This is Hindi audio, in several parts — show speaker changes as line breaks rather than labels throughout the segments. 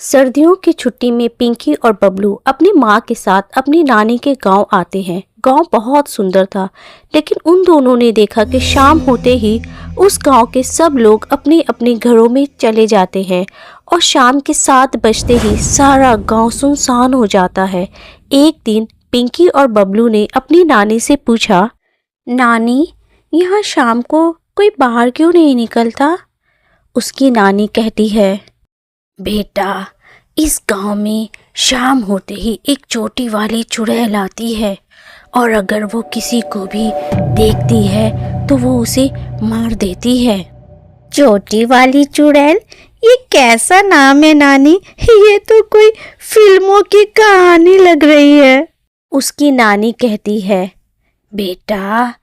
सर्दियों की छुट्टी में पिंकी और बबलू अपनी माँ के साथ अपनी नानी के गांव आते हैं। गांव बहुत सुंदर था, लेकिन उन दोनों ने देखा कि शाम होते ही उस गांव के सब लोग अपने अपने घरों में चले जाते हैं और शाम के 7 बजते ही सारा गांव सुनसान हो जाता है। एक दिन पिंकी और बबलू ने अपनी नानी से पूछा, नानी, यहाँ शाम को कोई बाहर क्यों नहीं निकलता? उसकी नानी कहती है, बेटा, इस गांव में शाम होते ही एक चोटी वाली चुड़ैल आती है और अगर वो किसी को भी देखती है तो वो उसे मार देती है। चोटी वाली चुड़ैल? ये कैसा नाम है नानी? ये तो कोई फिल्मों की कहानी लग रही है। उसकी नानी कहती है, बेटा,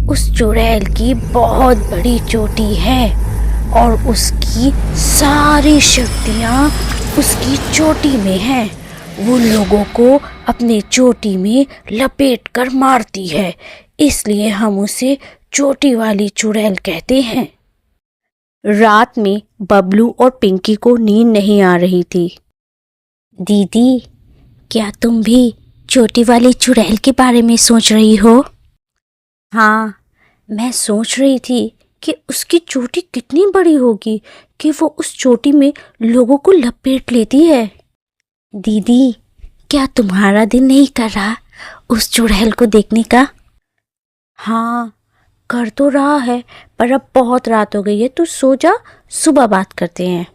उस चुड़ैल की बहुत बड़ी चोटी है और उसकी सारी शक्तियाँ उसकी चोटी में हैं। वो लोगों को अपने चोटी में लपेट कर मारती है, इसलिए हम उसे चोटी वाली चुड़ैल कहते हैं। रात में बबलू और पिंकी को नींद नहीं आ रही थी। दीदी, क्या तुम भी चोटी वाली चुड़ैल के बारे में सोच रही हो? हाँ, मैं सोच रही थी कि उसकी चोटी कितनी बड़ी होगी कि वो उस चोटी में लोगों को लपेट लेती है। दीदी, क्या तुम्हारा दिल नहीं कर रहा उस चुड़ैल को देखने का? हाँ, कर तो रहा है, पर अब बहुत रात हो गई है, तू सो जा, सुबह बात करते हैं।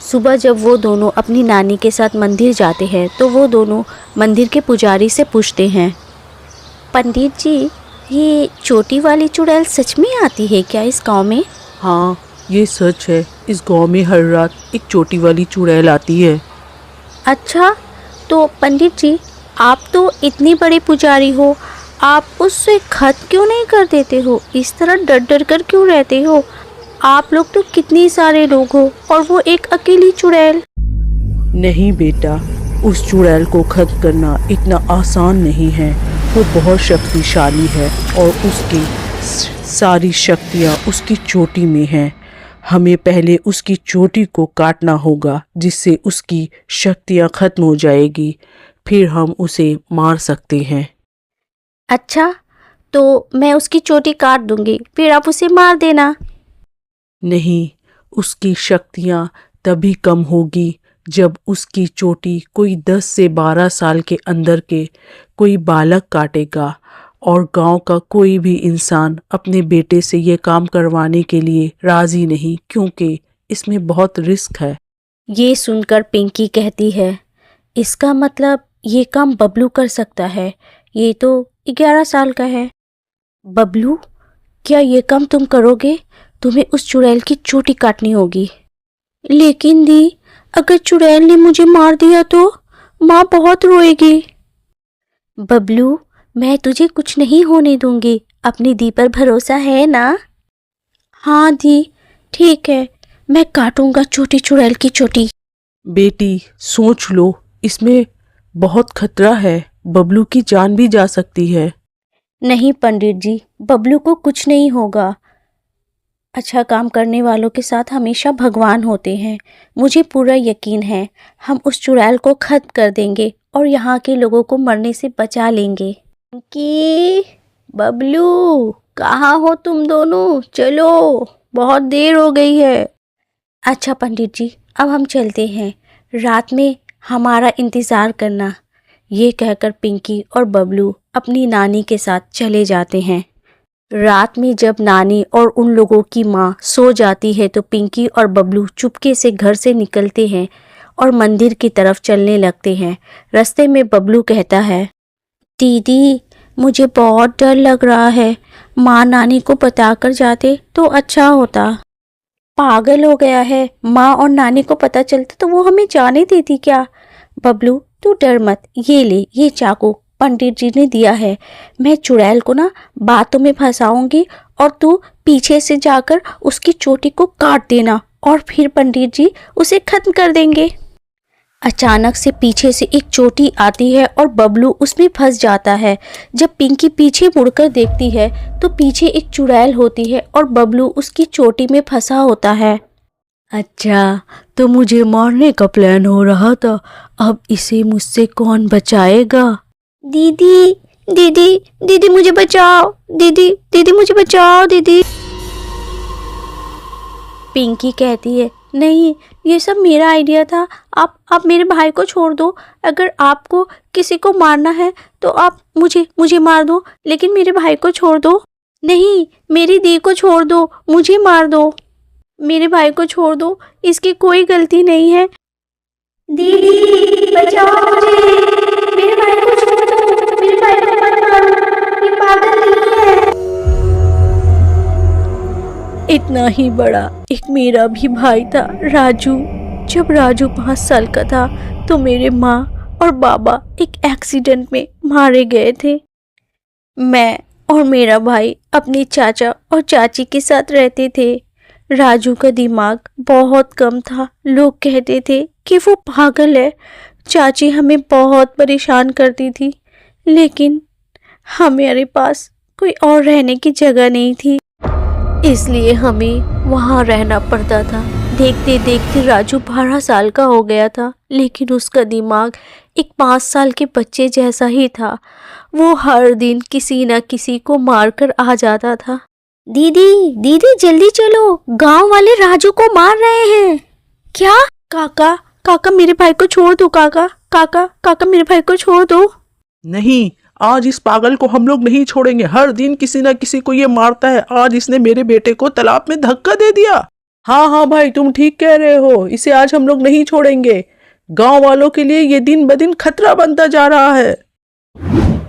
सुबह जब वो दोनों अपनी नानी के साथ मंदिर जाते हैं तो वो दोनों मंदिर के पुजारी से पूछते हैं, पंडित जी, ये चोटी वाली चुड़ैल सच में आती है क्या इस गांव में?
हाँ, ये सच है। इस गांव में हर रात एक चोटी वाली चुड़ैल आती है।
अच्छा, तो पंडित जी, आप तो इतनी बड़ी पुजारी हो, आप उससे खत क्यों नहीं कर देते हो? इस तरह डर डर कर क्यों रहते हो? आप लोग तो कितने सारे लोग हो और वो एक अकेली चुड़ैल।
नहीं बेटा, उस चुड़ैल को खत्म करना इतना आसान नहीं है। वो बहुत शक्तिशाली है और उसकी सारी शक्तियाँ उसकी चोटी में हैं। हमें पहले उसकी चोटी को काटना होगा, जिससे उसकी शक्तियाँ खत्म हो जाएगी, फिर हम उसे मार सकते हैं।
अच्छा, तो मैं उसकी चोटी काट दूंगी, फिर आप उसे मार देना।
नहीं, उसकी शक्तियाँ तभी कम होगी जब उसकी चोटी कोई 10 से 12 साल के अंदर के कोई बालक काटेगा, और गांव का कोई भी इंसान अपने बेटे से ये काम करवाने के लिए राजी नहीं, क्योंकि इसमें बहुत रिस्क है।
ये सुनकर पिंकी कहती है, इसका मतलब ये काम बबलू कर सकता है? ये तो 11 साल का है। बबलू, क्या ये काम तुम करोगे? तुम्हें उस चुड़ैल की चोटी काटनी होगी। लेकिन दी, अगर चुड़ैल ने मुझे मार दिया तो माँ बहुत रोएगी। बबलू, मैं तुझे कुछ नहीं होने दूंगी, अपनी दी पर भरोसा है ना? हाँ दी, ठीक है, मैं काटूंगा छोटी चुड़ैल की चोटी।
बेटी, सोच लो, इसमें बहुत खतरा है, बबलू की जान भी जा सकती है।
नहीं पंडित जी, बबलू को कुछ नहीं होगा। अच्छा काम करने वालों के साथ हमेशा भगवान होते हैं। मुझे पूरा यकीन है, हम उस चुड़ैल को खत्म कर देंगे और यहाँ के लोगों को मरने से बचा लेंगे। कि बबलू, कहाँ हो तुम दोनों? चलो, बहुत देर हो गई है। अच्छा पंडित जी, अब हम चलते हैं, रात में हमारा इंतज़ार करना। ये कहकर पिंकी और बबलू अपनी नानी के साथ चले जाते हैं। रात में जब नानी और उन लोगों की माँ सो जाती है तो पिंकी और बबलू चुपके से घर से निकलते हैं और मंदिर की तरफ चलने लगते हैं। रास्ते में बबलू कहता है, दीदी, मुझे बहुत डर लग रहा है, माँ नानी को बताकर जाते तो अच्छा होता। पागल हो गया है, माँ और नानी को पता चलता तो वो हमें जाने देती क्या? बबलू, तू डर मत, ये ले, ये चाकू पंडित जी ने दिया है। मैं चुड़ैल को ना बातों में फंसाऊंगी और तू पीछे से जाकर उसकी चोटी को काट देना और फिर पंडित जी उसे खत्म कर देंगे। अचानक से पीछे से एक चोटी आती है और बबलू उसमें फंस जाता है। जब पिंकी पीछे मुड़कर देखती है तो पीछे एक चुड़ैल होती है और बबलू उसकी चोटी में फंसा होता है। अच्छा, तो मुझे मारने का प्लान हो रहा था। अब इसे मुझसे कौन बचाएगा? दीदी, दीदी, दीदी मुझे बचाओ। दीदी, दीदी मुझे बचाओ दीदी। पिंकी कहती है, नहीं, ये सब मेरा आइडिया था। आप मेरे भाई को छोड़ दो। अगर आपको किसी को मारना है तो आप मुझे मार दो, लेकिन मेरे भाई को छोड़ दो। नहीं, मेरी दी को छोड़ दो, मुझे मार दो। मेरे भाई को छोड़ दो, इसकी कोई गलती नहीं है। दीदी बचाओ मुझे, मेरे भाई को छोड़ दो, मेरे भाई को मत मारो, ये पागल नहीं है। इतना ही बड़ा एक मेरा भी भाई था, राजू। जब राजू 5 साल का था तो मेरे माँ और बाबा एक एक्सीडेंट में मारे गए थे। मैं और मेरा भाई अपने चाचा और चाची के साथ रहते थे। राजू का दिमाग बहुत कम था। लोग कहते थे कि वो पागल है। चाची हमें बहुत परेशान करती थी, लेकिन हमारे पास कोई और रहने की जगह नहीं थी, इसलिए हमें वहाँ रहना पड़ता था। देखते देखते राजू 12 साल का हो गया था, लेकिन उसका दिमाग एक 5 साल के बच्चे जैसा ही था। वो हर दिन किसी न किसी को मारकर आ जाता था। दीदी, दीदी जल्दी चलो, गांव वाले राजू को मार रहे हैं। क्या? काका, काका मेरे भाई को छोड़ दो। काका, काका, काका मेरे भाई को छोड़ दो।
नहीं, आज इस पागल को हम लोग नहीं छोड़ेंगे। हर दिन किसी ना किसी को ये मारता है। आज इसने मेरे बेटे को तालाब में धक्का दे दिया। हाँ हाँ भाई, तुम ठीक कह रहे हो। इसे आज हम लोग नहीं छोड़ेंगे। गांव वालों के लिए ये दिन ब दिन खतरा बनता जा रहा है।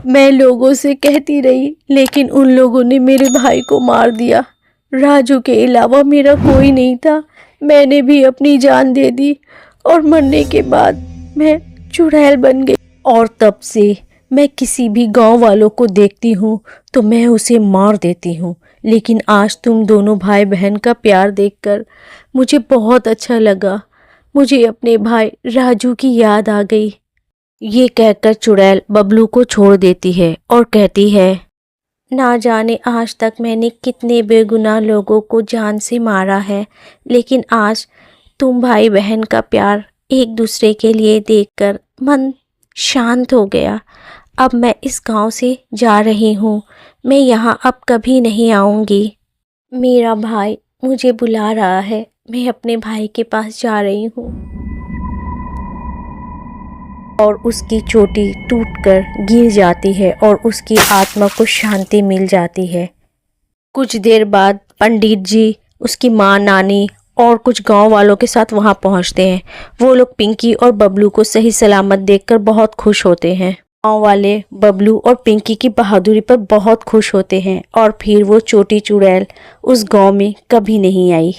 मैं लोगों से कहती रही, लेकिन उन लोगों ने मेरे भाई को मार दिया। राजू के अलावा मेरा कोई नहीं था। मैंने भी अपनी जान दे दी और मरने के बाद मैं चुड़ैल बन गई। और तब से मैं किसी भी गांव वालों को देखती हूँ तो मैं उसे मार देती हूँ। लेकिन आज तुम दोनों भाई बहन का प्यार देखकर मुझे बहुत अच्छा लगा। मुझे अपने भाई राजू की याद आ गई। ये कहकर चुड़ैल बबलू को छोड़ देती है और कहती है, ना जाने आज तक मैंने कितने बेगुनाह लोगों को जान से मारा है, लेकिन आज तुम भाई बहन का प्यार एक दूसरे के लिए देखकर मन शांत हो गया। अब मैं इस गांव से जा रही हूँ। मैं यहाँ अब कभी नहीं आऊँगी। मेरा भाई मुझे बुला रहा है। मैं अपने भाई के पास जा रही हूँ। और उसकी चोटी टूटकर गिर जाती है और उसकी आत्मा को शांति मिल जाती है। कुछ देर बाद पंडित जी, उसकी माँ, नानी और कुछ गांव वालों के साथ वहां पहुंचते हैं। वो लोग पिंकी और बबलू को सही सलामत देखकर बहुत खुश होते हैं। गांव वाले बबलू और पिंकी की बहादुरी पर बहुत खुश होते हैं और फिर वो छोटी चुड़ैल उस गांव में कभी नहीं आई।